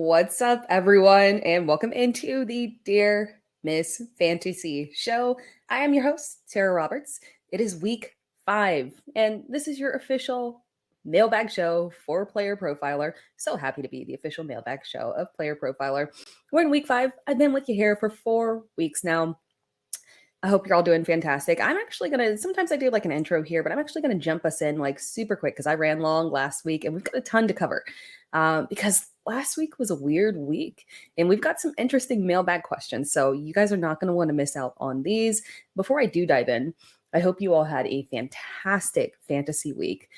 What's up, everyone, and welcome into the Dear Miss Fantasy Show. I am your host, Sarah Roberts. It is week 5, and this is your official mailbag show for Player Profiler. So happy to be the official mailbag show of Player Profiler. We're in week 5. I've been with you here for 4 weeks now. I hope you're all doing fantastic. I'm actually going to, sometimes I do like an intro here, but I'm actually going to jump us in like super quick because I ran long last week and we've got a ton to cover because last week was a weird week and we've got some interesting mailbag questions. So you guys are not going to want to miss out on these. Before I do dive in, I hope you all had a fantastic fantasy week.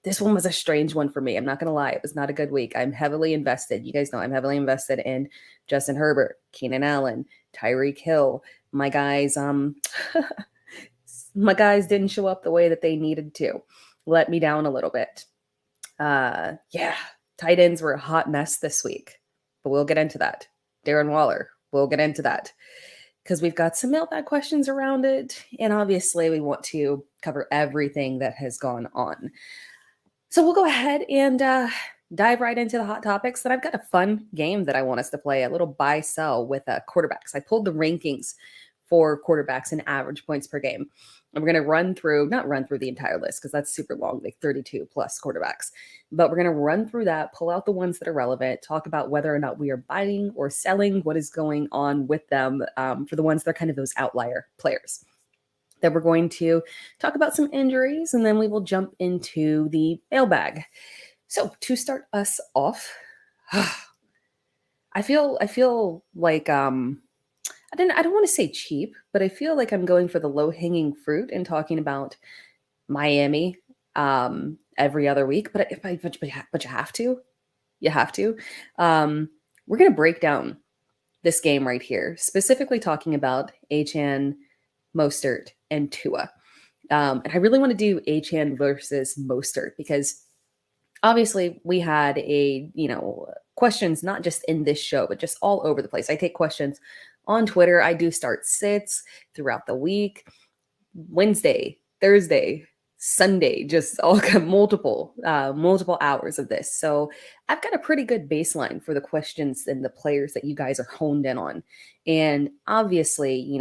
This one was a strange one for me. I'm not going to lie. It was not a good week. I'm heavily invested. You guys know I'm heavily invested in Justin Herbert, Keenan Allen, Tyreek Hill. My guys, my guys didn't show up the way that they needed to. Let me down a little bit. Yeah, tight ends were a hot mess this week, but we'll get into that. Darren Waller, we'll get into that because we've got some mailbag questions around it. And obviously we want to cover everything that has gone on. So we'll go ahead and dive right into the hot topics. That I've got a fun game that I want us to play, a little buy sell with quarterbacks. I pulled the rankings for quarterbacks and average points per game. And we're going to not run through the entire list because that's super long, like 32 plus quarterbacks. But we're going to run through that, pull out the ones that are relevant, talk about whether or not we are buying or selling, what is going on with them for the ones that are kind of those outlier players. Then we're going to talk about some injuries, and then we will jump into the mailbag. So to start us off, I feel like I don't want to say cheap, but I feel like I'm going for the low-hanging fruit and talking about Miami every other week. But you have to. We're going to break down this game right here, specifically talking about Achane, Mostert, and Tua. And I really want to do Achane versus Mostert because obviously we had questions not just in this show, but just all over the place. I take questions on Twitter. I do start sits throughout the week, Wednesday, Thursday, Sunday, just all multiple hours of this. So I've got a pretty good baseline for the questions and the players that you guys are honed in on. And obviously,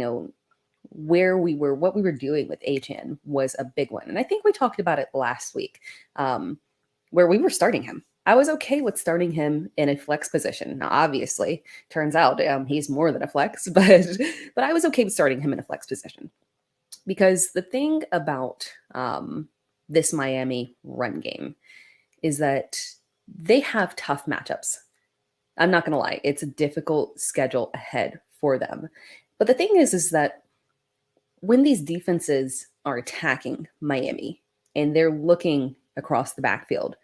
where we were, what we were doing with Achane was a big one. And I think we talked about it last week, where we were starting him. I was okay with starting him in a flex position. Now, obviously, turns out he's more than a flex, but I was okay with starting him in a flex position. Because the thing about this Miami run game is that they have tough matchups. I'm not going to lie. It's a difficult schedule ahead for them. But the thing is that when these defenses are attacking Miami and they're looking across the backfield,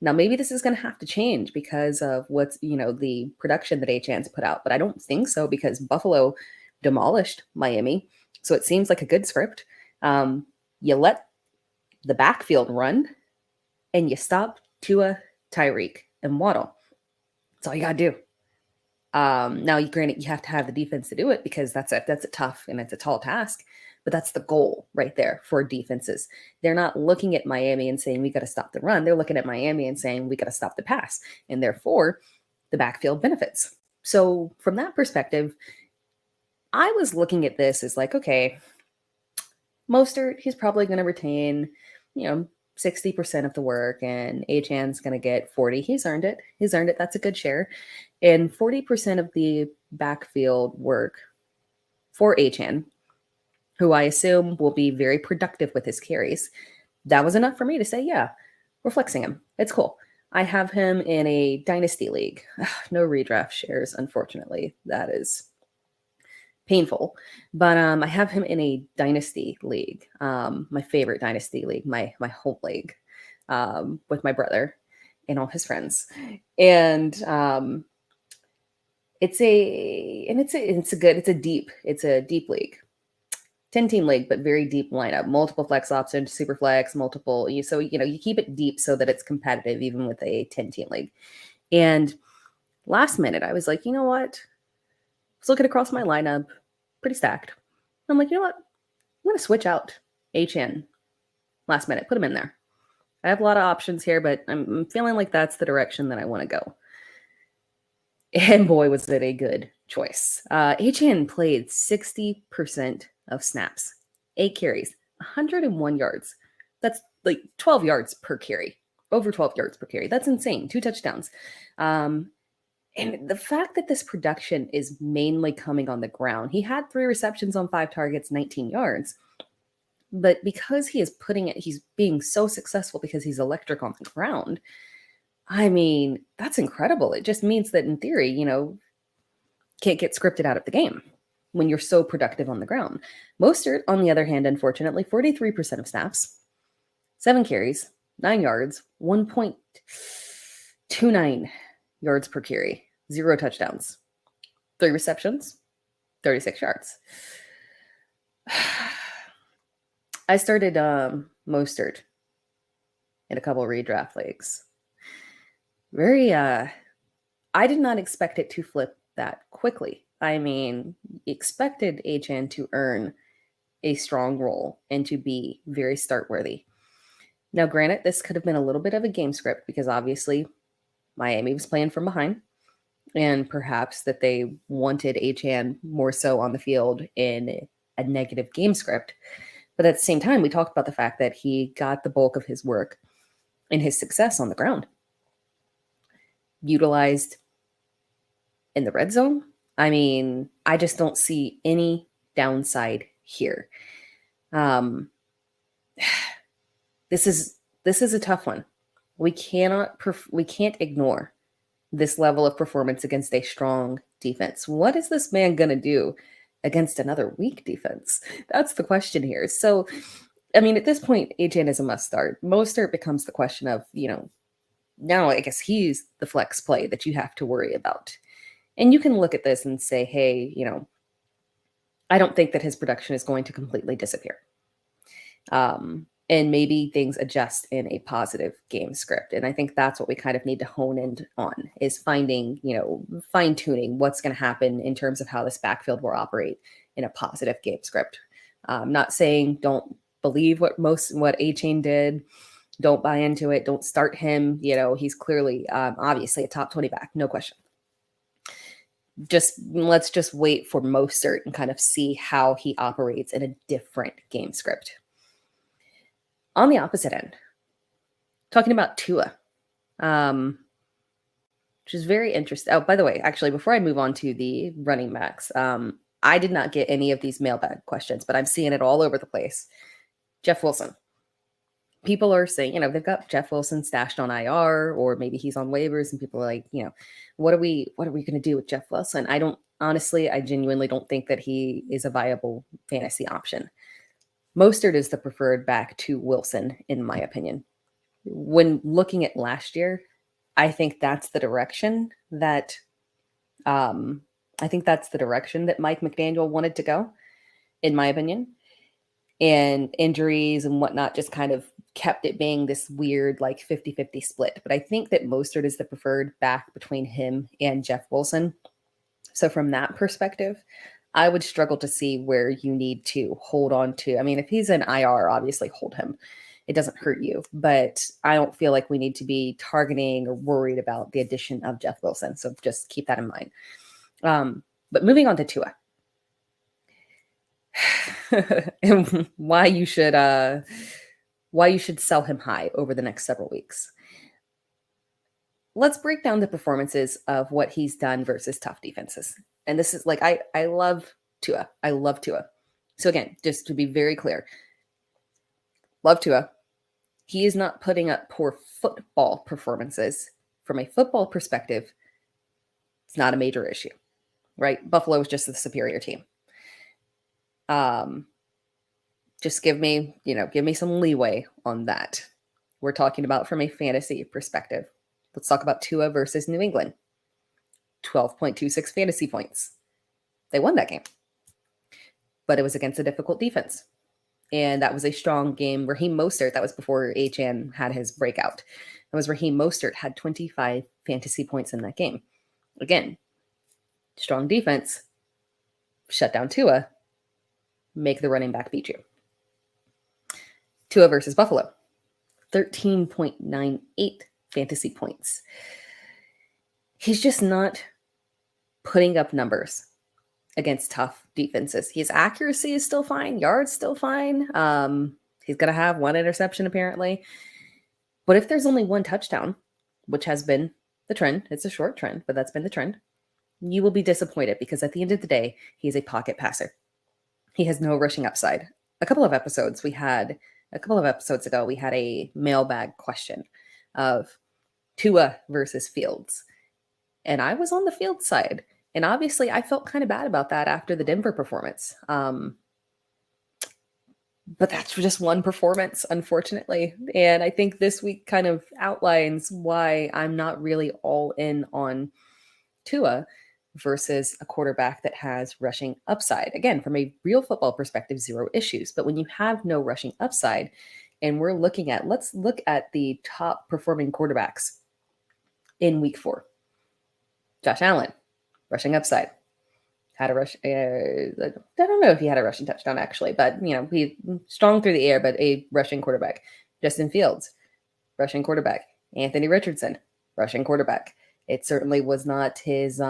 now maybe this is going to have to change because of what's, the production that Achane's put out, but I don't think so because Buffalo demolished Miami. So it seems like a good script. You let the backfield run and you stop Tua, Tyreek, and Waddle. That's all you got to do. Now, granted, you have to have the defense to do it because that's a tough and it's a tall task, but that's the goal right there for defenses. They're not looking at Miami and saying, we got to stop the run. They're looking at Miami and saying, we got to stop the pass. And therefore, the backfield benefits. So from that perspective, I was looking at this as like, okay, Mostert, he's probably going to retain, 60% of the work, and Achane's going to get 40. He's earned it. That's a good share. And 40% of the backfield work for Achane, who I assume will be very productive with his carries. That was enough for me to say, yeah, we're flexing him. It's cool. I have him in a Dynasty league. No redraft shares, unfortunately. That is painful. But I have him in a Dynasty league, my favorite Dynasty league, my home league, with my brother and all his friends. And it's a deep league. 10-team league, but very deep lineup, multiple flex options, super flex, multiple. So you keep it deep so that it's competitive, even with a 10-team league. And last minute, I was like, you know what? I was looking across my lineup, pretty stacked. I'm like, you know what? I'm going to switch out Achane last minute, put him in there. I have a lot of options here, but I'm feeling like that's the direction that I want to go. And boy, was it a good choice. Achane played 60% of snaps, 8 carries, 101 yards. That's like 12 yards per carry, over 12 yards per carry. That's insane. 2 touchdowns. And the fact that this production is mainly coming on the ground, he had 3 receptions on 5 targets, 19 yards. But because he is he's being so successful because he's electric on the ground. I mean, that's incredible. It just means that in theory, can't get scripted out of the game when you're so productive on the ground. Mostert, on the other hand, unfortunately, 43% of snaps, 7 carries, 9 yards, 1.29 yards per carry, 0 touchdowns, 3 receptions, 36 yards. I started Mostert in a couple of redraft leagues. I did not expect it to flip that quickly. I mean, expected Achane to earn a strong role and to be very start worthy. Now, granted, this could have been a little bit of a game script because obviously Miami was playing from behind, and perhaps that they wanted Achane more so on the field in a negative game script. But at the same time, we talked about the fact that he got the bulk of his work and his success on the ground. Utilized in the red zone. I mean, I just don't see any downside here. This is a tough one. We can't ignore this level of performance against a strong defense. What is this man going to do against another weak defense? That's the question here. So, I mean, at this point, Achane is a must start. Mostert becomes the question of, now I guess he's the flex play that you have to worry about. And you can look at this and say, hey, I don't think that his production is going to completely disappear. And maybe things adjust in a positive game script. And I think that's what we kind of need to hone in on, is finding, fine tuning what's going to happen in terms of how this backfield will operate in a positive game script. Not saying don't believe what Achane did. Don't buy into it. Don't start him. He's clearly, obviously a top 20 back, no question. Let's just wait for Mostert and kind of see how he operates in a different game script. On the opposite end, talking about Tua, which is very interesting. Oh, by the way, actually, before I move on to the running backs, I did not get any of these mailbag questions, but I'm seeing it all over the place. Jeff Wilson. People are saying, they've got Jeff Wilson stashed on IR, or maybe he's on waivers, and people are like, what are we going to do with Jeff Wilson? I genuinely don't think that he is a viable fantasy option. Mostert is the preferred back to Wilson, in my opinion. When looking at last year, I think that's the direction that Mike McDaniel wanted to go, in my opinion. And injuries and whatnot just kind of kept it being this weird, like 50-50 split. But I think that Mostert is the preferred back between him and Jeff Wilson. So from that perspective, I would struggle to see where you need to hold on to. I mean, if he's an IR, obviously hold him. It doesn't hurt you. But I don't feel like we need to be targeting or worried about the addition of Jeff Wilson. So just keep that in mind. But moving on to Tua. And why you should sell him high over the next several weeks. Let's break down the performances of what he's done versus tough defenses. And this is like, I love Tua. I love Tua. So again, just to be very clear, love Tua. He is not putting up poor football performances. From a football perspective, it's not a major issue, right? Buffalo is just the superior team. Just give me some leeway on that. We're talking about from a fantasy perspective. Let's talk about Tua versus New England. 12.26 fantasy points. They won that game. But it was against a difficult defense. And that was a strong game. Raheem Mostert, that was before Achane had his breakout. That was Raheem Mostert had 25 fantasy points in that game. Again, strong defense. Shut down Tua. Make the running back beat you. Tua versus Buffalo. 13.98 fantasy points. He's just not putting up numbers against tough defenses. His accuracy is still fine. Yards still fine. He's going to have one interception apparently. But if there's only one touchdown, which has been the trend, it's a short trend, but that's been the trend, you will be disappointed because at the end of the day, he's a pocket passer. He has no rushing upside. A couple of episodes ago, we had a mailbag question of Tua versus Fields. And I was on the Fields side. And obviously, I felt kind of bad about that after the Denver performance. But that's just one performance, unfortunately. And I think this week kind of outlines why I'm not really all in on Tua versus a quarterback that has rushing upside. Again, from a real football perspective, zero issues. But when you have no rushing upside, and let's look at the top performing quarterbacks in week 4. Josh Allen, rushing upside. Had a rush. I don't know if he had a rushing touchdown actually, but he strong through the air, but a rushing quarterback. Justin Fields, rushing quarterback. Anthony Richardson, rushing quarterback. It certainly was not his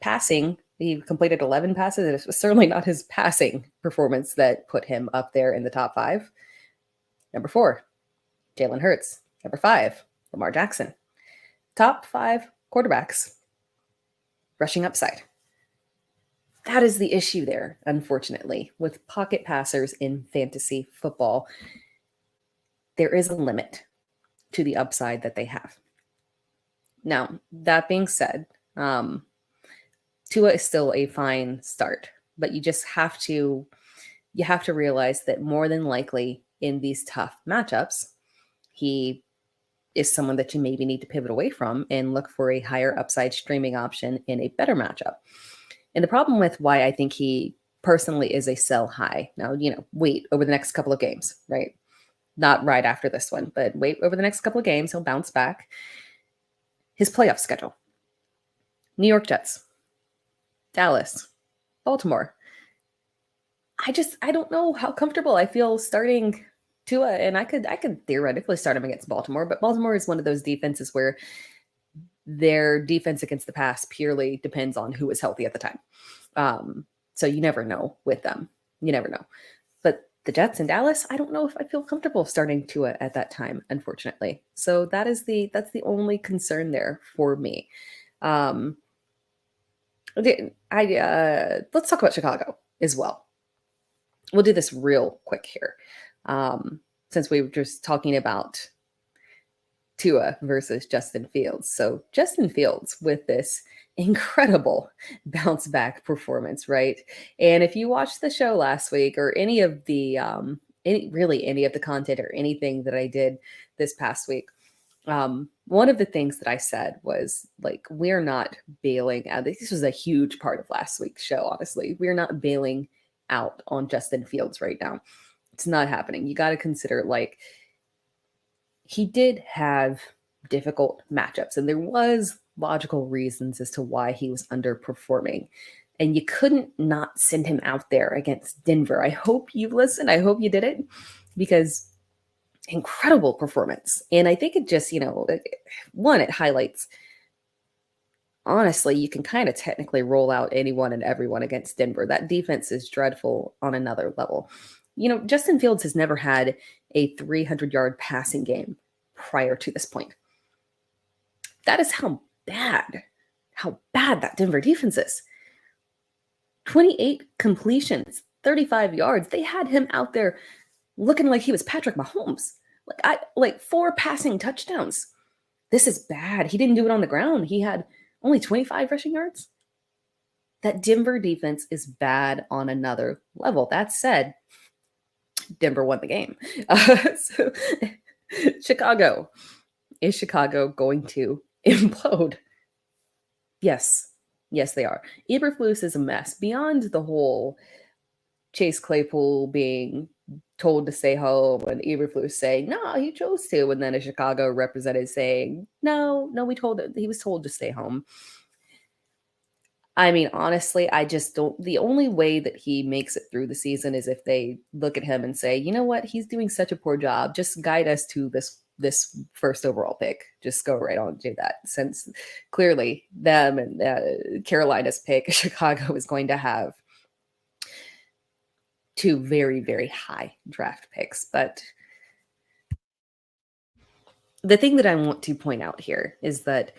passing. He completed 11 passes. It was certainly not his passing performance that put him up there in the top 5. Number 4, Jalen Hurts. Number 5, Lamar Jackson. Top 5 quarterbacks, rushing upside. That is the issue there, unfortunately, with pocket passers in fantasy football. There is a limit to the upside that they have. Now, that being said, Tua is still a fine start, but you just have to realize that more than likely in these tough matchups, he is someone that you maybe need to pivot away from and look for a higher upside streaming option in a better matchup. And the problem with why I think he personally is a sell high. Now, wait over the next couple of games, right? Not right after this one, but wait over the next couple of games. He'll bounce back. His playoff schedule: New York Jets, Dallas, Baltimore. I don't know how comfortable I feel starting Tua, and I could theoretically start him against Baltimore, but Baltimore is one of those defenses where their defense against the pass purely depends on who is healthy at the time. So you never know with them. You never know. But the Jets and Dallas, I don't know if I feel comfortable starting Tua at that time, unfortunately. So that's the only concern there for me. Let's talk about Chicago as well. We'll do this real quick here. Since we were just talking about Tua versus Justin Fields. So Justin Fields with this incredible bounce back performance, right? And if you watched the show last week or any of the content or anything that I did this past week, one of the things that I said was like, we're not bailing out. This was a huge part of last week's show, honestly. We're not bailing out on Justin Fields right now. It's not happening. You got to consider he did have difficult matchups, and there was logical reasons as to why he was underperforming. And you couldn't not send him out there against Denver. I hope you listened. I hope you did it, because incredible performance. And I think it just, it highlights, honestly, you can kind of technically roll out anyone and everyone against Denver. That defense is dreadful on another level. Justin Fields has never had a 300-yard passing game prior to this point. That is how bad that Denver defense is. 28 completions, 35 yards. They had him out there looking like he was Patrick Mahomes. 4 passing touchdowns. This is bad. He didn't do it on the ground. He had only 25 rushing yards. That Denver defense is bad on another level. That said, Denver won the game. So Chicago. Is Chicago going to implode? Yes. Yes, they are. Eberflus is a mess. Beyond the whole Chase Claypool being told to stay home and Eberflus saying, no, he chose to. And then a Chicago representative saying, no, he was told to stay home. I mean, honestly, I just don't. The only way that he makes it through the season is if they look at him and say, you know what, he's doing such a poor job. Just guide us to this this first overall pick. Just go right on and do that, since clearly them and Carolina's pick, Chicago is going to have two very, very high draft picks. But the thing that I want to point out here is that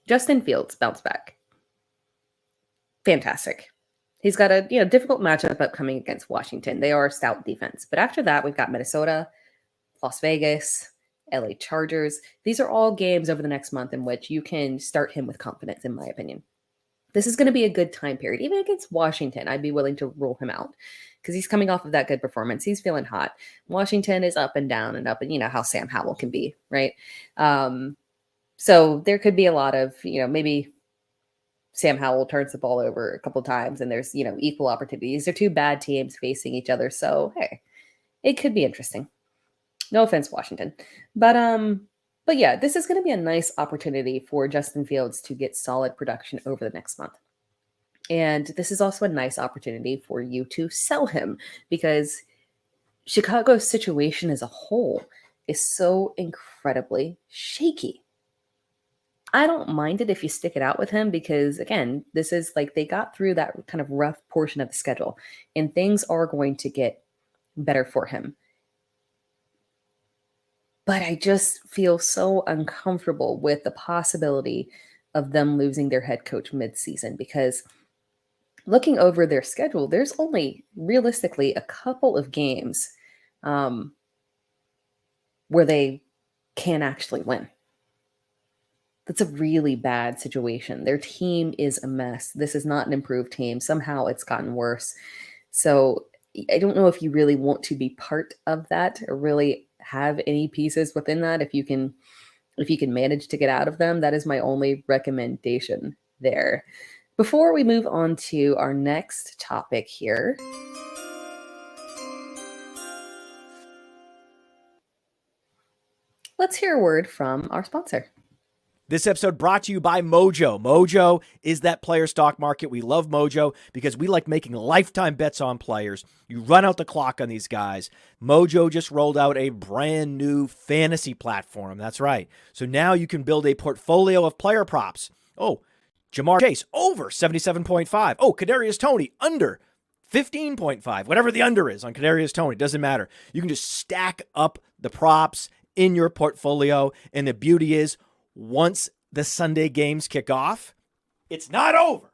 Justin Fields bounced back. Fantastic. He's got a difficult matchup upcoming against Washington. They are a stout defense. But after that, we've got Minnesota, Las Vegas, LA Chargers. These are all games over the next month in which you can start him with confidence, in my opinion. This is going to be a good time period. Even against Washington, I'd be willing to rule him out because he's coming off of that good performance. He's feeling hot. Washington is up and down and up, and you know how Sam Howell can be, right? So there could be a lot of, maybe Sam Howell turns the ball over a couple times and there's, equal opportunities. They're two bad teams facing each other. So, hey, it could be interesting. No offense, Washington. But yeah, this is going to be a nice opportunity for Justin Fields to get solid production over the next month. And this is also a nice opportunity for you to sell him because Chicago's situation as a whole is so incredibly shaky. I don't mind it if you stick it out with him because, again, this is like they got through that kind of rough portion of the schedule and things are going to get better for him. But I just feel so uncomfortable with the possibility of them losing their head coach mid-season because looking over their schedule, there's only realistically a couple of games where they can actually win. That's a really bad situation. Their team is a mess. This is not an improved team. Somehow it's gotten worse. So I don't know if you really want to be part of that or really have any pieces within that. If you can manage to get out of them, that is my only recommendation there. Before we move on to our next topic here, let's hear a word from our sponsor. This episode brought to you by Mojo. Mojo is that player stock market. We love Mojo because we like making lifetime bets on players. You run out the clock on these guys. Mojo just rolled out a brand new fantasy platform. That's right. So now you can build a portfolio of player props. Oh, Jamar Chase over 77.5. Oh, Kadarius Toney under 15.5. Whatever the under is on Kadarius Toney, doesn't matter. You can just stack up the props in your portfolio. And the beauty is, once the Sunday games kick off, it's not over.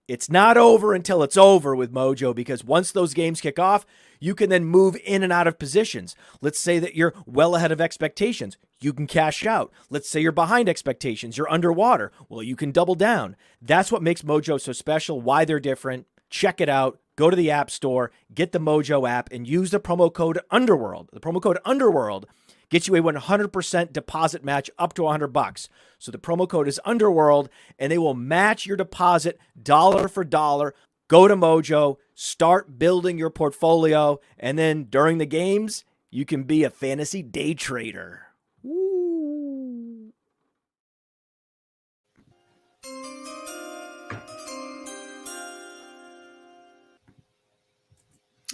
It's not over until it's over with Mojo because once those games kick off, you can then move in and out of positions. Let's say that you're well ahead of expectations. You can cash out. Let's say you're behind expectations. You're underwater. Well, you can double down. That's what makes Mojo so special, why they're different. Check it out. Go to the App Store, get the Mojo app, and use the promo code UNDERWORLD. The promo code UNDERWORLD gets you a 100% deposit match up to $100. So the promo code is UNDERWORLD, and they will match your deposit dollar for dollar. Go to Mojo, start building your portfolio, and then during the games, you can be a fantasy day trader. Woo.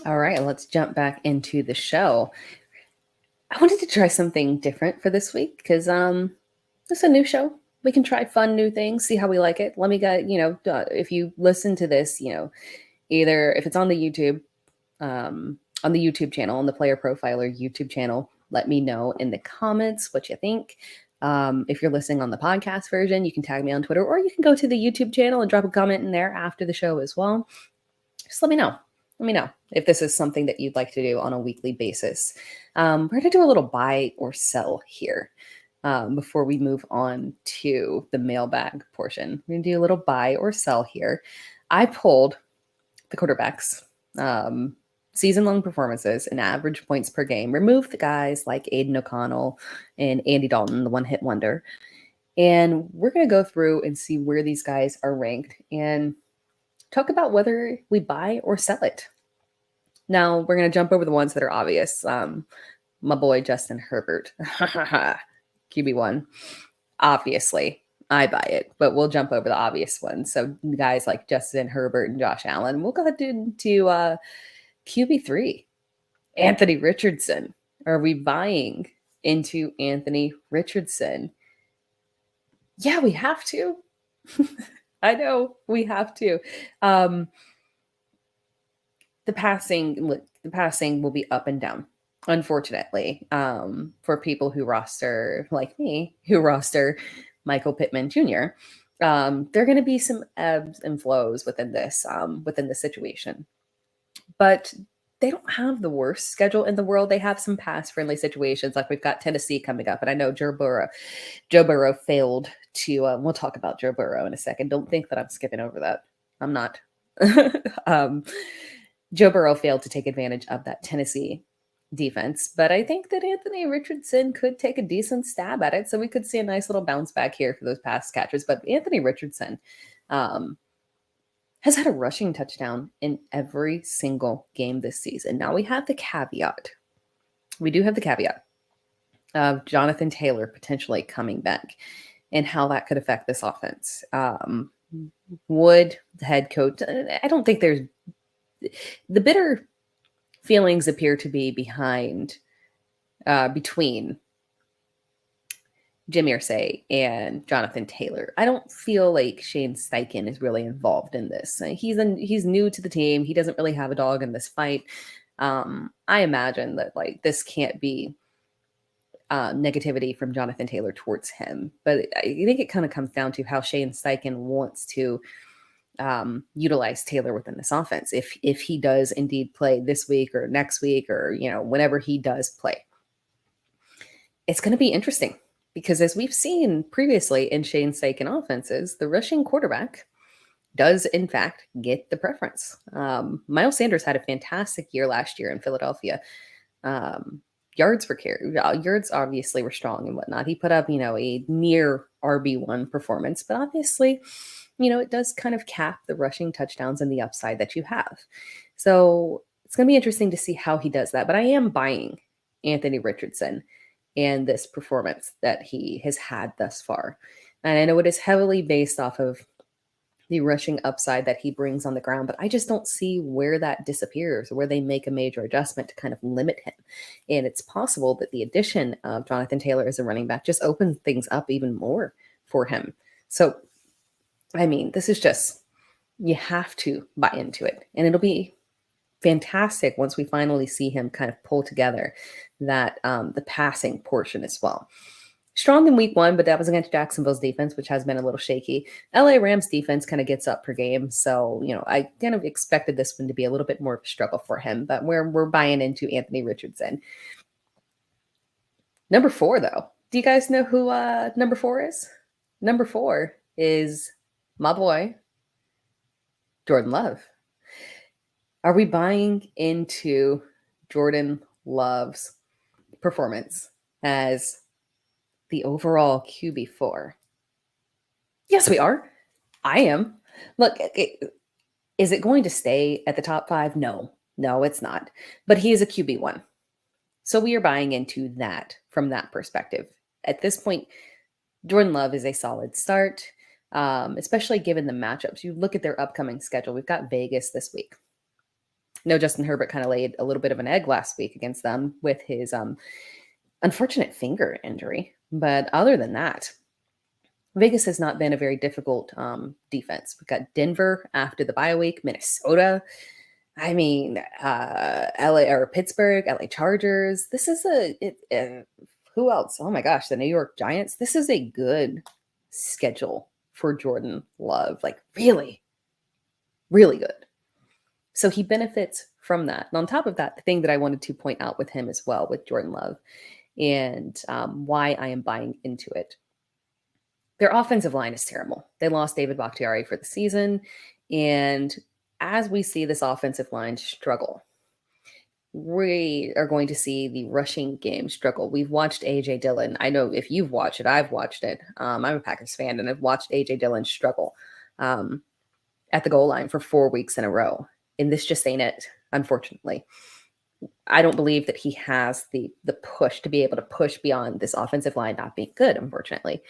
All right, let's jump back into the show. I wanted to try something different for this week because it's a new show. We can try fun new things, see how we like it. Let me get, if you listen to this, either if it's on the YouTube channel, on the Player Profiler YouTube channel, let me know in the comments what you think. If you're listening on the podcast version, you can tag me on Twitter, or you can go to the YouTube channel and drop a comment in there after the show as well. Just let me know. Let me know if this is something that you'd like to do on a weekly basis. We're going to do a little buy or sell here before we move on to the mailbag portion. We're going to do a little buy or sell here. I pulled the quarterbacks, season-long performances and average points per game. Removed the guys like Aiden O'Connell and Andy Dalton, the one-hit wonder. And we're going to go through and see where these guys are ranked and talk about whether we buy or sell it. Now, we're going to jump over the ones that are obvious. My boy, Justin Herbert, QB1. Obviously, I buy it, but we'll jump over the obvious ones. So guys like Justin Herbert and Josh Allen. We'll go ahead to QB3. Anthony Richardson. Are we buying into Anthony Richardson. Yeah, we have to. I know we have to. The passing will be up and down, unfortunately, for people who roster like me, who roster Michael Pittman Jr. There are going to be some ebbs and flows within this situation, but they don't have the worst schedule in the world. They have some pass-friendly situations, like we've got Tennessee coming up, and I know Joe Burrow failed to. We'll talk about Joe Burrow in a second. Don't think that I'm skipping over that. I'm not. Joe Burrow failed to take advantage of that Tennessee defense, but I think that Anthony Richardson could take a decent stab at it. So we could see a nice little bounce back here for those pass catchers. But Anthony Richardson has had a rushing touchdown in every single game this season. Now we have the caveat. We do have the caveat of Jonathan Taylor potentially coming back and how that could affect this offense. Would the head coach, I don't think there's, the bitter feelings appear to be between Jim Irsay and Jonathan Taylor. I don't feel like Shane Steichen is really involved in this. He's new to the team. He doesn't really have a dog in this fight. I imagine that like this can't be negativity from Jonathan Taylor towards him, but I think it kind of comes down to how Shane Steichen wants to utilize Taylor within this offense. If he does indeed play this week or next week, or whenever he does play, it's going to be interesting because as we've seen previously in Shane Steichen offenses, the rushing quarterback does in fact get the preference. Miles Sanders had a fantastic year last year in Philadelphia. Yards per carry, yards obviously were strong and whatnot. He put up, a near RB1 performance, but obviously, it does kind of cap the rushing touchdowns and the upside that you have. So it's going to be interesting to see how he does that. But I am buying Anthony Richardson and this performance that he has had thus far. And I know it is heavily based off of the rushing upside that he brings on the ground, but I just don't see where that disappears or where they make a major adjustment to kind of limit him. And it's possible that the addition of Jonathan Taylor as a running back just opens things up even more for him. So, I mean, this is just, you have to buy into it. And it'll be fantastic once we finally see him kind of pull together that the passing portion as well. Strong in week 1, but that was against Jacksonville's defense, which has been a little shaky. LA Rams defense kind of gets up per game. So, I kind of expected this one to be a little bit more of a struggle for him, but we're buying into Anthony Richardson. Number 4, though. Do you guys know who number 4 is? Number 4 is my boy, Jordan Love. Are we buying into Jordan Love's performance as the overall QB4? Yes, we are. I am. Look, is it going to stay at the top 5? No, it's not. But he is a QB1. So we are buying into that from that perspective. At this point, Jordan Love is a solid start, especially given the matchups. You look at their upcoming schedule. We've got Vegas this week. No, Justin Herbert kind of laid a little bit of an egg last week against them with his unfortunate finger injury. But other than that, Vegas has not been a very difficult defense. We've got Denver after the bye week, Minnesota. I mean, LA or Pittsburgh, LA Chargers. This is who else? Oh my gosh, the New York Giants. This is a good schedule for Jordan Love. Like really, really good. So he benefits from that. And on top of that, the thing that I wanted to point out with him as well, with Jordan Love, and why I am buying into it. Their offensive line is terrible. They lost David Bakhtiari for the season. And as we see this offensive line struggle, we are going to see the rushing game struggle. We've watched A.J. Dillon. I know if you've watched it, I've watched it. I'm a Packers fan, and I've watched A.J. Dillon struggle at the goal line for 4 weeks in a row. And this just ain't it, unfortunately. I don't believe that he has the push to be able to push beyond this offensive line not being good, unfortunately.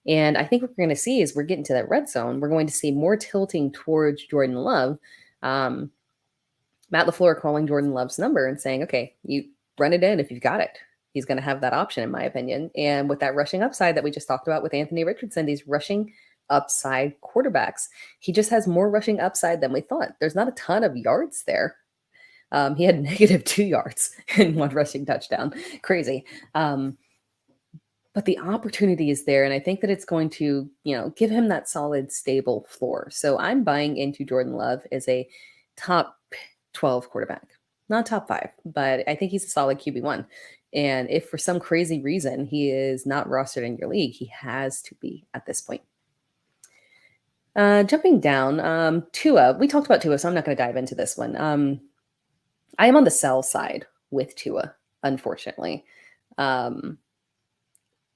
And I think what we're going to see is we're getting to that red zone. We're going to see more tilting towards Jordan Love. Matt LaFleur calling Jordan Love's number and saying, okay, you run it in if you've got it. he's going to have that option, in my opinion. And with that rushing upside that we just talked about with Anthony Richardson, these rushing upside quarterbacks, he just has more rushing upside than we thought. There's not a ton of yards there. He had -2 yards in one rushing touchdown. Crazy. But the opportunity is there. And I think that it's going to, give him that solid, stable floor. So I'm buying into Jordan Love as a top 12 quarterback. Not top 5, but I think he's a solid QB1. And if for some crazy reason he is not rostered in your league, he has to be at this point. Jumping down, Tua. We talked about Tua, so I'm not going to dive into this one. I am on the sell side with Tua, unfortunately.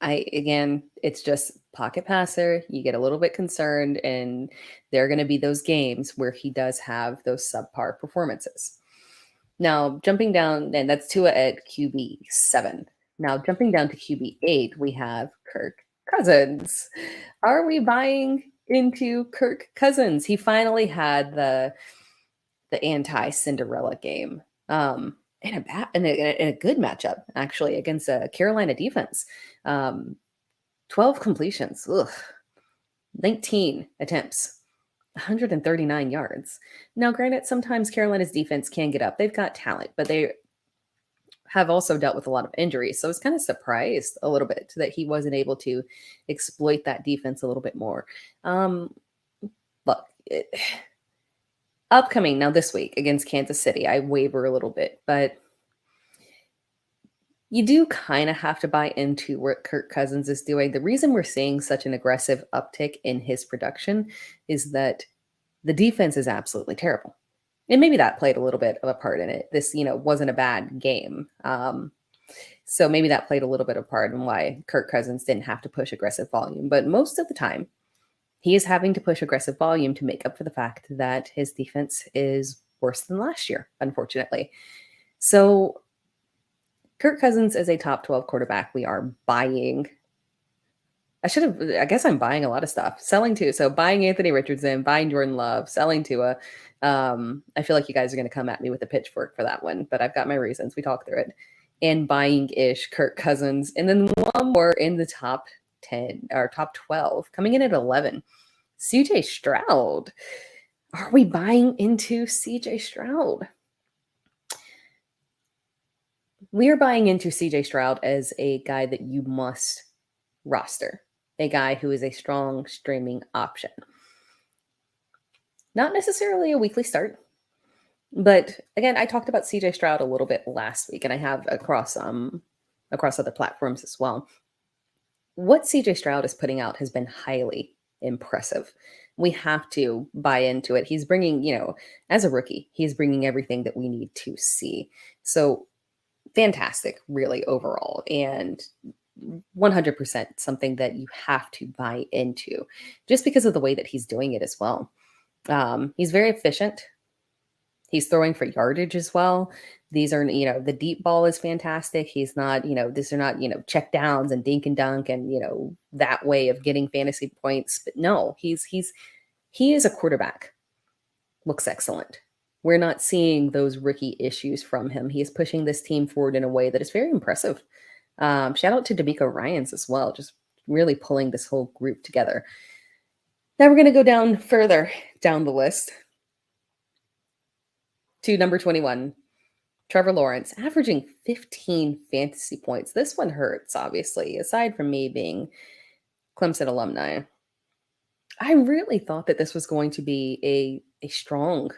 It's just pocket passer. You get a little bit concerned, and there are going to be those games where he does have those subpar performances. Now, jumping down, and that's Tua at QB7. Now, jumping down to QB8, we have Kirk Cousins. Are we buying into Kirk Cousins? He finally had the anti-Cinderella game. In a good matchup, actually, against a Carolina defense. 12 completions, 19 attempts, 139 yards. Now, granted, sometimes Carolina's defense can get up. They've got talent, but they have also dealt with a lot of injuries. So I was kind of surprised a little bit that he wasn't able to exploit that defense a little bit more. Upcoming now this week against Kansas City, I waver a little bit, but you do kind of have to buy into what Kirk Cousins is doing. The reason we're seeing such an aggressive uptick in his production is that the defense is absolutely terrible. And maybe that played a little bit of a part in it. This, wasn't a bad game. So maybe that played a little bit of part in why Kirk Cousins didn't have to push aggressive volume. But most of the time, he is having to push aggressive volume to make up for the fact that his defense is worse than last year, unfortunately. So Kirk Cousins is a top 12 quarterback. We are buying. I guess I'm buying a lot of stuff. Selling too. So buying Anthony Richardson, buying Jordan Love, selling Tua. I feel like you guys are going to come at me with a pitchfork for that one, but I've got my reasons. We talked through it. And buying-ish Kirk Cousins. And then one more in the top 10 or top 12, coming in at 11. CJ Stroud. Are we buying into CJ Stroud? We are buying into CJ Stroud as a guy that you must roster, a guy who is a strong streaming option. Not necessarily a weekly start, but again, I talked about CJ Stroud a little bit last week, and I have across other platforms as well. What CJ Stroud is putting out has been highly impressive. We have to buy into it. He's bringing, as a rookie, he's bringing everything that we need to see. So fantastic, really, overall, and 100% something that you have to buy into just because of the way that he's doing it as well. He's very efficient. He's throwing for yardage as well. These are, the deep ball is fantastic. He's not, these are not, check downs and dink and dunk and, that way of getting fantasy points. But no, he is a quarterback. Looks excellent. We're not seeing those rookie issues from him. He is pushing this team forward in a way that is very impressive. Shout out to D'Amico Ryans as well, just really pulling this whole group together. Now we're going to go down further down the list to number 21, Trevor Lawrence, averaging 15 fantasy points. This one hurts, obviously, aside from me being Clemson alumni. I really thought that this was going to be a strong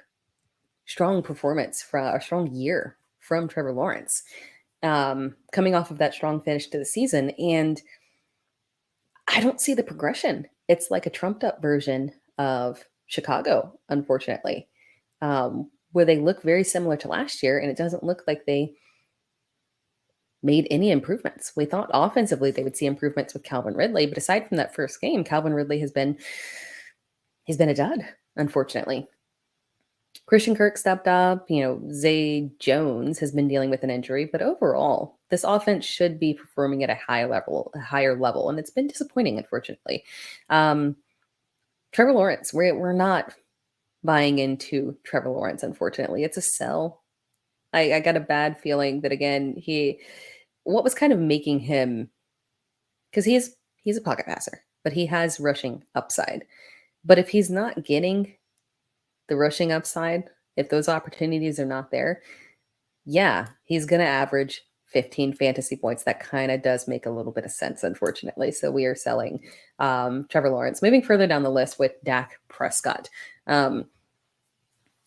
performance, from a strong year from Trevor Lawrence, coming off of that strong finish to the season. And I don't see the progression. It's like a trumped up version of Chicago, unfortunately, where they look very similar to last year, and it doesn't look like they made any improvements. We thought offensively they would see improvements with Calvin Ridley, but aside from that first game, Calvin Ridley he's been a dud, unfortunately. Christian Kirk stepped up. Zay Jones has been dealing with an injury, but overall, this offense should be performing at a higher level, and it's been disappointing, unfortunately. Trevor Lawrence, we're not buying into Trevor Lawrence, unfortunately. It's a sell. I got a bad feeling that, again, what was kind of making him, because he's a pocket passer, but he has rushing upside. But if he's not getting the rushing upside, if those opportunities are not there, yeah, he's going to average 15 fantasy points. That kind of does make a little bit of sense, unfortunately. So we are selling Trevor Lawrence. Moving further down the list with Dak Prescott.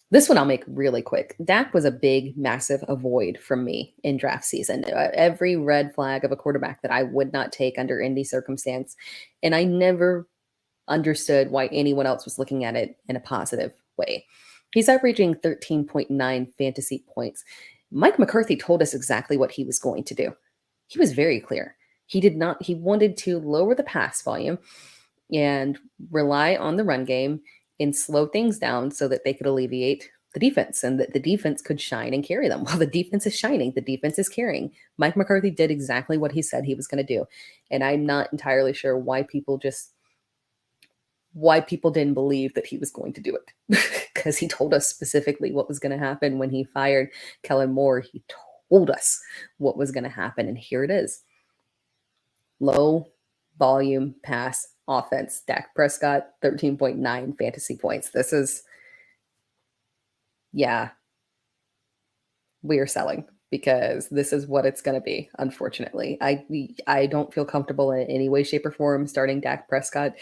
This one I'll make really quick. Dak was a big, massive avoid from me in draft season. Every red flag of a quarterback that I would not take under any circumstance. And I never understood why anyone else was looking at it in a positive way. He's averaging 13.9 fantasy points. Mike McCarthy told us exactly what he was going to do. He was very clear. He wanted to lower the pass volume and rely on the run game and slow things down so that they could alleviate the defense and that the defense could shine and carry them. While the defense is shining, the defense is carrying. Mike McCarthy did exactly what he said he was going to do. And I'm not entirely sure why people didn't believe that he was going to do it. Because he told us specifically what was going to happen when he fired Kellen Moore. He told us what was going to happen. And here it is. Low volume pass offense. Dak Prescott, 13.9 fantasy points. This is, yeah, we are selling because this is what it's going to be, unfortunately. I don't feel comfortable in any way, shape, or form starting Dak Prescott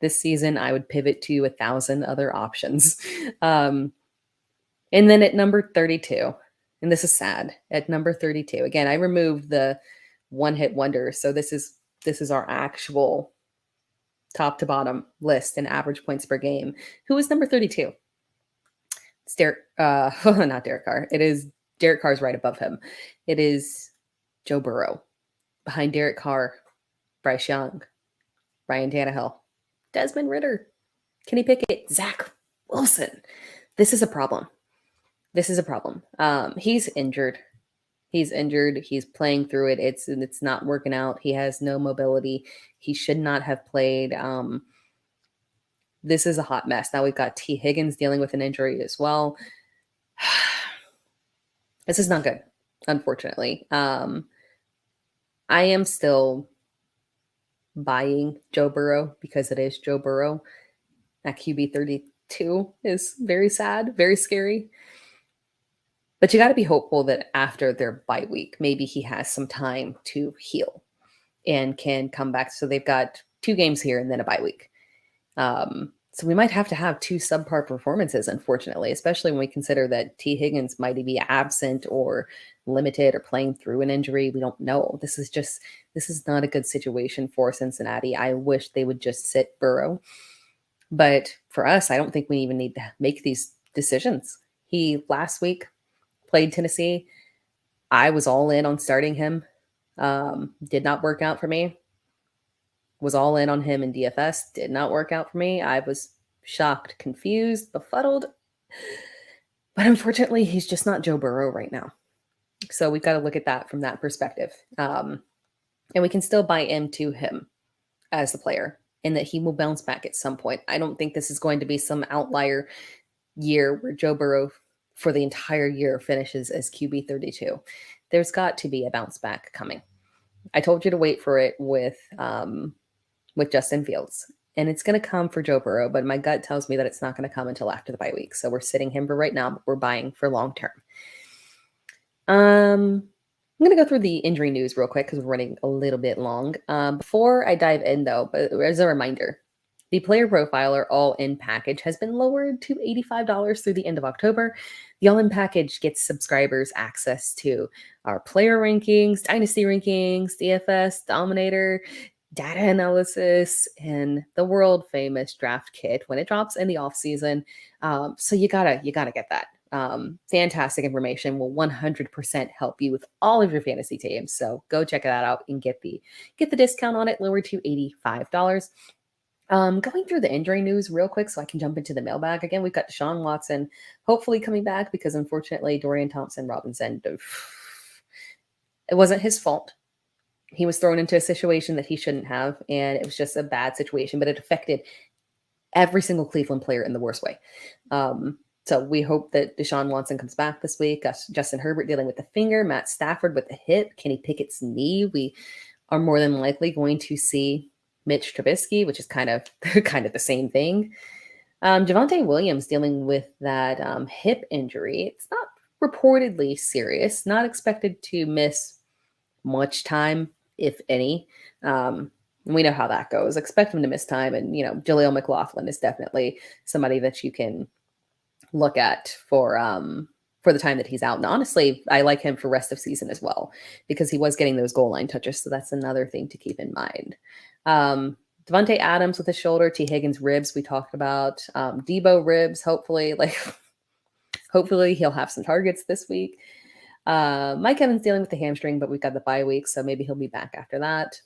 this season. I would pivot to 1,000 other options. And then at number 32, and this is sad, at number 32, again, I removed the one-hit wonder. So this is our actual top to bottom list and average points per game. Who is number 32? It's not Derek Carr. It is Derek Carr's right above him. It is Joe Burrow. Behind Derek Carr, Bryce Young, Ryan Tannehill, Desmond Ridder, Kenny Pickett, Zach Wilson. This is a problem. He's injured. He's playing through it. It's not working out. He has no mobility. He should not have played. This is a hot mess. Now we've got T. Higgins dealing with an injury as well. This is not good, unfortunately. I am still buying Joe Burrow because it is Joe Burrow. That QB 32 is very sad, very scary. But you got to be hopeful that after their bye week, maybe he has some time to heal and can come back. So they've got 2 games here and then a bye week. So we might have to have 2 subpar performances, unfortunately, especially when we consider that T. Higgins might be absent or limited or playing through an injury. We don't know. This is not a good situation for Cincinnati. I wish they would just sit Burrow. But for us, I don't think we even need to make these decisions. He last week played Tennessee. I was all in on starting him. Did not work out for me. Was all in on him in DFS. Did not work out for me. I was shocked, confused, befuddled. But unfortunately, he's just not Joe Burrow right now. So we've got to look at that from that perspective. And we can still buy into him as the player and that he will bounce back at some point. I don't think this is going to be some outlier year where Joe Burrow for the entire year finishes as QB 32. There's got to be a bounce back coming. I told you to wait for it with Justin Fields. And it's going to come for Joe Burrow, but my gut tells me that it's not going to come until after the bye week. So we're sitting him for right now, but we're buying for long term. I'm going to go through the injury news real quick because we're running a little bit long. Before I dive in, though, but as a reminder, the Player Profiler All-In package has been lowered to $85 through the end of October. The All-In package gets subscribers access to our player rankings, Dynasty rankings, DFS, Dominator, data analysis, and the world famous draft kit when it drops in the off season. So you gotta get that. Fantastic information will 100% help you with all of your fantasy teams. So go check that out and get the discount on it lowered to $85. Going through the injury news real quick so I can jump into the mailbag. Again, we've got Deshaun Watson hopefully coming back because unfortunately Dorian Thompson-Robinson, it wasn't his fault. He was thrown into a situation that he shouldn't have, and it was just a bad situation, but it affected every single Cleveland player in the worst way. So we hope that Deshaun Watson comes back this week. Justin Herbert dealing with the finger, Matt Stafford with the hip, Kenny Pickett's knee. We are more than likely going to see Mitch Trubisky, which is kind of the same thing. Javonte Williams dealing with that hip injury. It's not reportedly serious, not expected to miss much time, if any. We know how that goes. Expect him to miss time. And, Jaleel McLaughlin is definitely somebody that you can look at for the time that he's out. And honestly, I like him for rest of season as well, because he was getting those goal line touches. So that's another thing to keep in mind. Devontae Adams with his shoulder, T. Higgins ribs we talked about, Debo ribs, hopefully he'll have some targets this week. Mike Evans dealing with the hamstring, but we've got the bye week, so maybe he'll be back after that.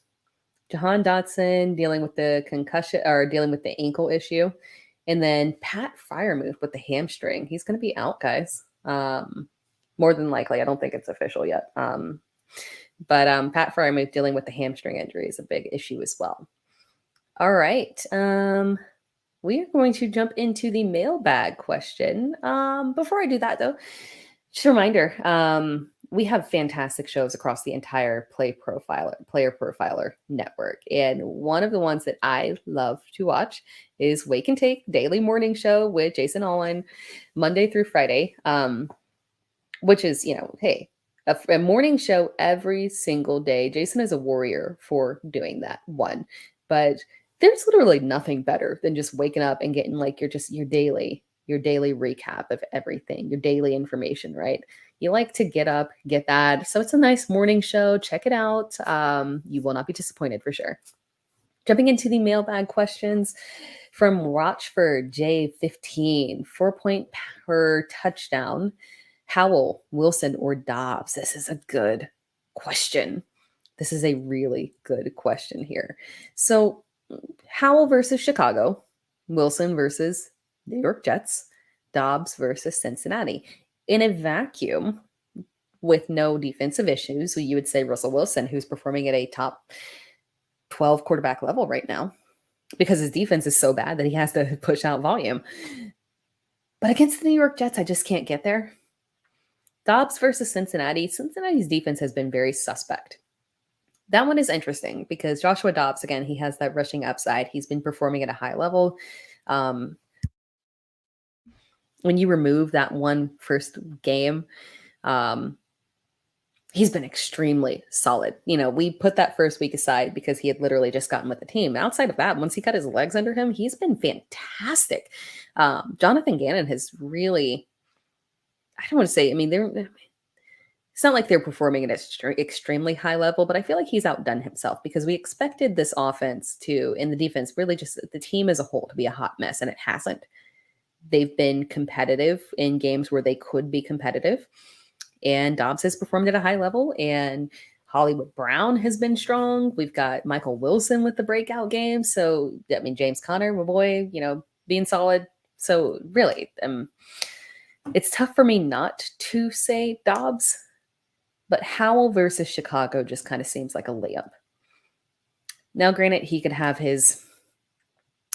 Jahan Dotson dealing with the concussion, or dealing with the ankle issue. And then Pat Freiermuth with the hamstring. He's going to be out, guys. More than likely. I don't think it's official yet. But Pat Freiermuth dealing with the hamstring injury is a big issue as well. All right. We are going to jump into the mailbag question. Before I do that, though, just a reminder, we have fantastic shows across the entire PlayerProfiler network. And one of the ones that I love to watch is Wake and Take Daily Morning Show with Jason Allen, Monday through Friday, which is, hey, a morning show every single day. Jason is a warrior for doing that one. But there's literally nothing better than just waking up and getting like your daily recap of everything, your daily information, right? You like to get up, get that. So it's a nice morning show. Check it out. You will not be disappointed for sure. Jumping into the mailbag questions from Rochford J15, 4-point per touchdown. Howell, Wilson, or Dobbs? This is a good question. This is a really good question here. So Howell versus Chicago, Wilson versus New York Jets, Dobbs versus Cincinnati. In a vacuum, with no defensive issues, so you would say Russell Wilson, who's performing at a top 12 quarterback level right now, because his defense is so bad that he has to push out volume. But against the New York Jets, I just can't get there. Dobbs versus Cincinnati. Cincinnati's defense has been very suspect. That one is interesting because Joshua Dobbs, again, he has that rushing upside. He's been performing at a high level. When you remove that one first game, he's been extremely solid. We put that first week aside because he had literally just gotten with the team. Outside of that, once he got his legs under him, he's been fantastic. Jonathan Gannon has really, I don't want to say, it's not like they're performing at an extremely high level, but I feel like he's outdone himself because we expected this offense to, in the defense, really just the team as a whole to be a hot mess, and it hasn't. They've been competitive in games where they could be competitive, and Dobbs has performed at a high level, and Hollywood Brown has been strong. We've got Michael Wilson with the breakout game. So, James Conner, my boy, being solid. So really, it's tough for me not to say Dobbs, but Howell versus Chicago just kind of seems like a layup. Now, granted, he could have his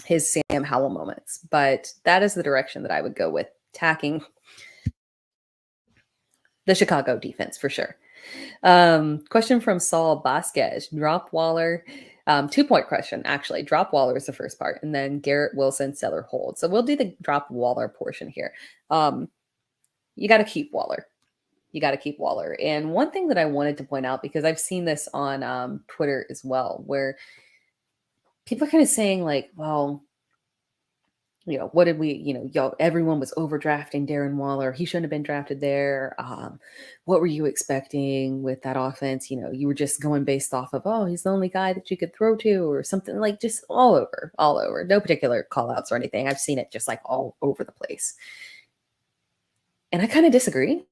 Sam Howell moments, but that is the direction that I would go with, attacking the Chicago defense for sure. Question from Saul Vasquez. Drop Waller. 2-point question, actually. Drop Waller is the first part, and then Garrett, Wilson, Seller, hold. So we'll do the drop Waller portion here. You got to keep Waller. And one thing that I wanted to point out, because I've seen this on Twitter as well, where people are kind of saying like, well, what did we, everyone was overdrafting Darren Waller. He shouldn't have been drafted there. What were you expecting with that offense? You were just going based off of, oh, he's the only guy that you could throw to, or something, like just all over. No particular call outs or anything. I've seen it just like all over the place. And I kind of disagree.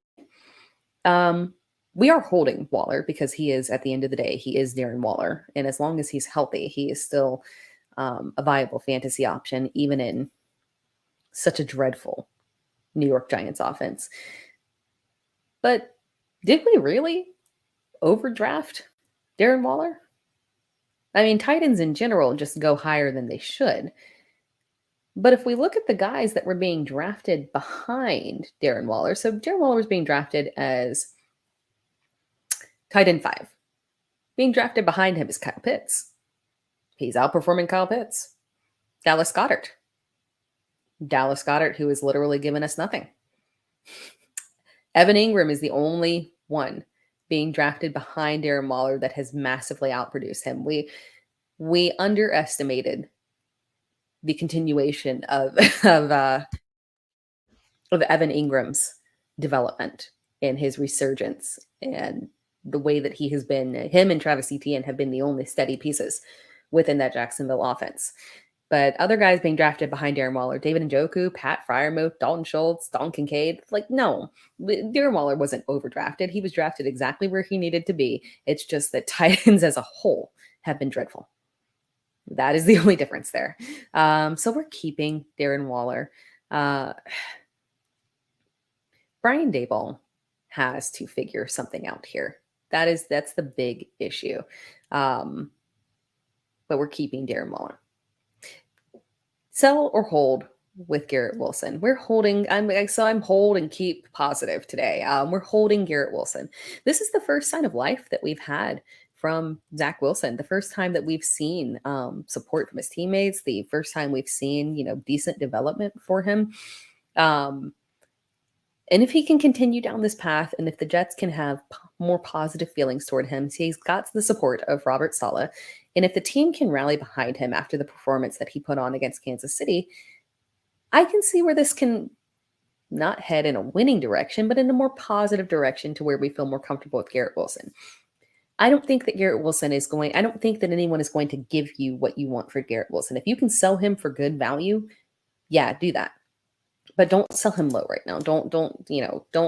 We are holding Waller because he is, at the end of the day, he is Darren Waller. And as long as he's healthy, he is still a viable fantasy option, even in such a dreadful New York Giants offense. But did we really overdraft Darren Waller? Tight ends in general just go higher than they should. But if we look at the guys that were being drafted behind Darren Waller, so Darren Waller was being drafted as tight end 5. Being drafted behind him is Kyle Pitts. He's outperforming Kyle Pitts. Dallas Goedert. Dallas Goedert, who has literally given us nothing. Evan Ingram is the only one being drafted behind Darren Waller that has massively outproduced him. We underestimated the continuation of Evan Ingram's development and his resurgence, and the way that he has been, him and Travis Etienne have been the only steady pieces within that Jacksonville offense. But other guys being drafted behind Darren Waller, David Njoku, Pat Freiermuth, Dalton Schultz, Dalton Kincaid, like, no, Darren Waller wasn't overdrafted. He was drafted exactly where he needed to be. It's just that tight ends as a whole have been dreadful. That is the only difference there. So we're keeping Darren Waller. Brian Daboll has to figure something out here. That's the big issue. But we're keeping Darren Waller. Sell or hold with Garrett Wilson. We're holding. I'm hold and keep positive today. We're holding Garrett Wilson. This is the first sign of life that we've had from Zach Wilson. The first time that we've seen support from his teammates. The first time we've seen decent development for him. And if he can continue down this path, and if the Jets can have more positive feelings toward him, he's got the support of Robert Saleh, and if the team can rally behind him after the performance that he put on against Kansas City, I can see where this can not head in a winning direction, but in a more positive direction to where we feel more comfortable with Garrett Wilson. I don't think that I don't think that anyone is going to give you what you want for Garrett Wilson. If you can sell him for good value, yeah, do that. But don't sell him low right now. Don't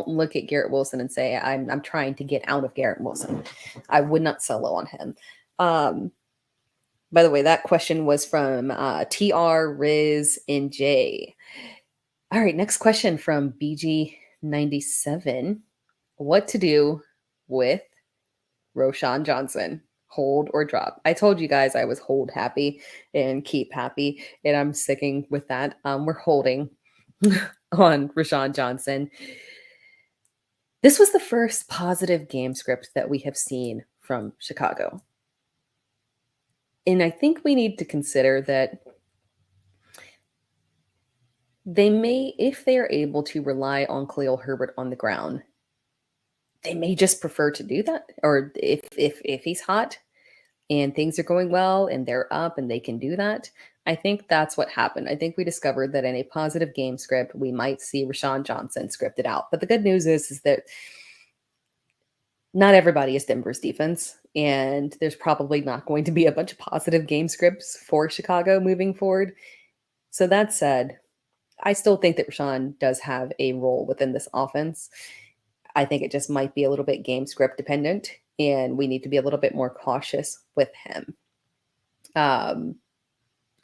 look at Garrett Wilson and say, I'm trying to get out of Garrett Wilson. I would not sell low on him. By the way, that question was from TR, Riz, and J. All right, next question from BG97. What to do with Roschon Johnson? Hold or drop? I told you guys I was hold happy and keep happy, and I'm sticking with that. We're holding on Roschon Johnson. This was the first positive game script that we have seen from Chicago. And I think we need to consider that they may, if they are able to rely on Khalil Herbert on the ground, they may just prefer to do that. Or if he's hot and things are going well and they're up and they can do that, I think that's what happened. I think we discovered that in a positive game script, we might see Roschon Johnson scripted out. But the good news is that not everybody is Denver's defense, and there's probably not going to be a bunch of positive game scripts for Chicago moving forward. So that said, I still think that Roschon does have a role within this offense. I think it just might be a little bit game script dependent, and we need to be a little bit more cautious with him.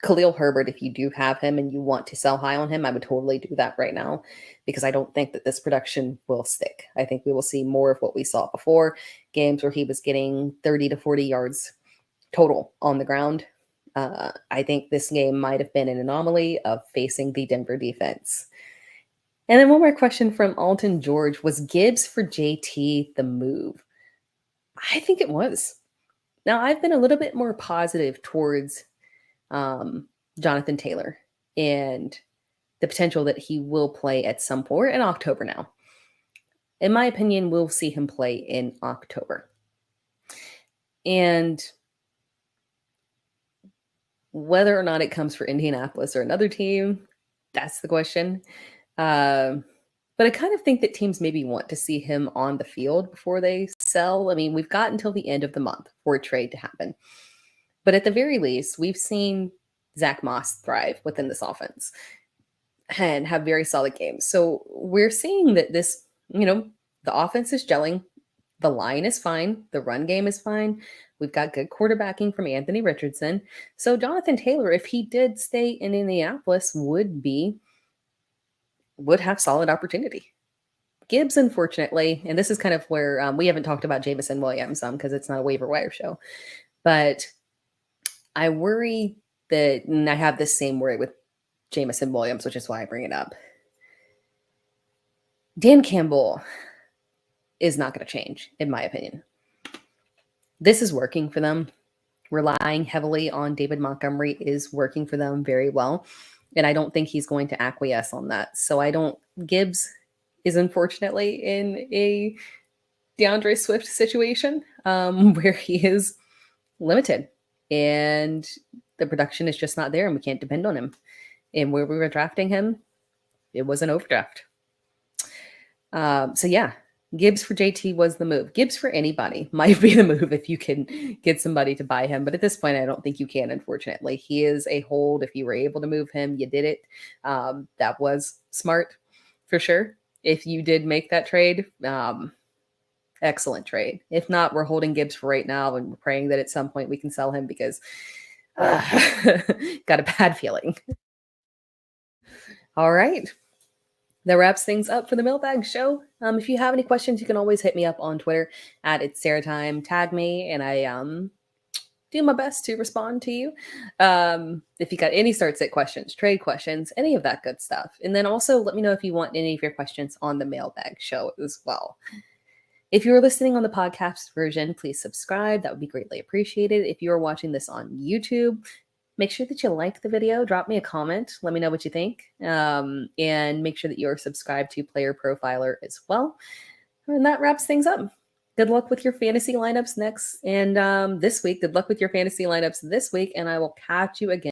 Khalil Herbert, if you do have him and you want to sell high on him, I would totally do that right now, because I don't think that this production will stick. I think we will see more of what we saw before, games where he was getting 30 to 40 yards total on the ground. I think this game might have been an anomaly of facing the Denver defense. And then one more question from Alton George. Was Gibbs for JT the move? I think it was. Now, I've been a little bit more positive towards Jonathan Taylor and the potential that he will play at some point. We're in October now. In my opinion, we'll see him play in October. And whether or not it comes for Indianapolis or another team, that's the question. But I kind of think that teams maybe want to see him on the field before they sell. I mean, we've got until the end of the month for a trade to happen. But at the very least, we've seen Zach Moss thrive within this offense and have very solid games. So we're seeing that this, the offense is gelling. The line is fine. The run game is fine. We've got good quarterbacking from Anthony Richardson. So Jonathan Taylor, if he did stay in Indianapolis, would have solid opportunity. Gibbs, unfortunately, and this is kind of where we haven't talked about Jameson Williams because it's not a waiver wire show, but I worry that, and I have this same worry with Jamison Williams, which is why I bring it up. Dan Campbell is not going to change, in my opinion. This is working for them. Relying heavily on David Montgomery is working for them very well. And I don't think he's going to acquiesce on that. So Gibbs is unfortunately in a DeAndre Swift situation where he is limited and the production is just not there and we can't depend on him. And where we were drafting him, it was an overdraft. So yeah, Gibbs for JT was the move. Gibbs for anybody might be the move if you can get somebody to buy him. But at this point, I don't think you can, unfortunately. He is a hold. If you were able to move him, you did it. That was smart for sure. If you did make that trade, excellent trade. If not, we're holding Gibbs for right now and we're praying that at some point we can sell him because got a bad feeling. All right. That wraps things up for the Mailbag Show. If you have any questions, you can always hit me up on Twitter at It's Sarah Time. Tag me, and I do my best to respond to you. If you got any start-sit questions, trade questions, any of that good stuff. And then also let me know if you want any of your questions on the Mailbag Show as well. If you're listening on the podcast version, please subscribe. That would be greatly appreciated. If you are watching this on YouTube, make sure that you like the video, drop me a comment, let me know what you think, and make sure that you're subscribed to Player Profiler as well. And that wraps things up. Good luck with your fantasy lineups next and this week. Good luck with your fantasy lineups this week, and I will catch you again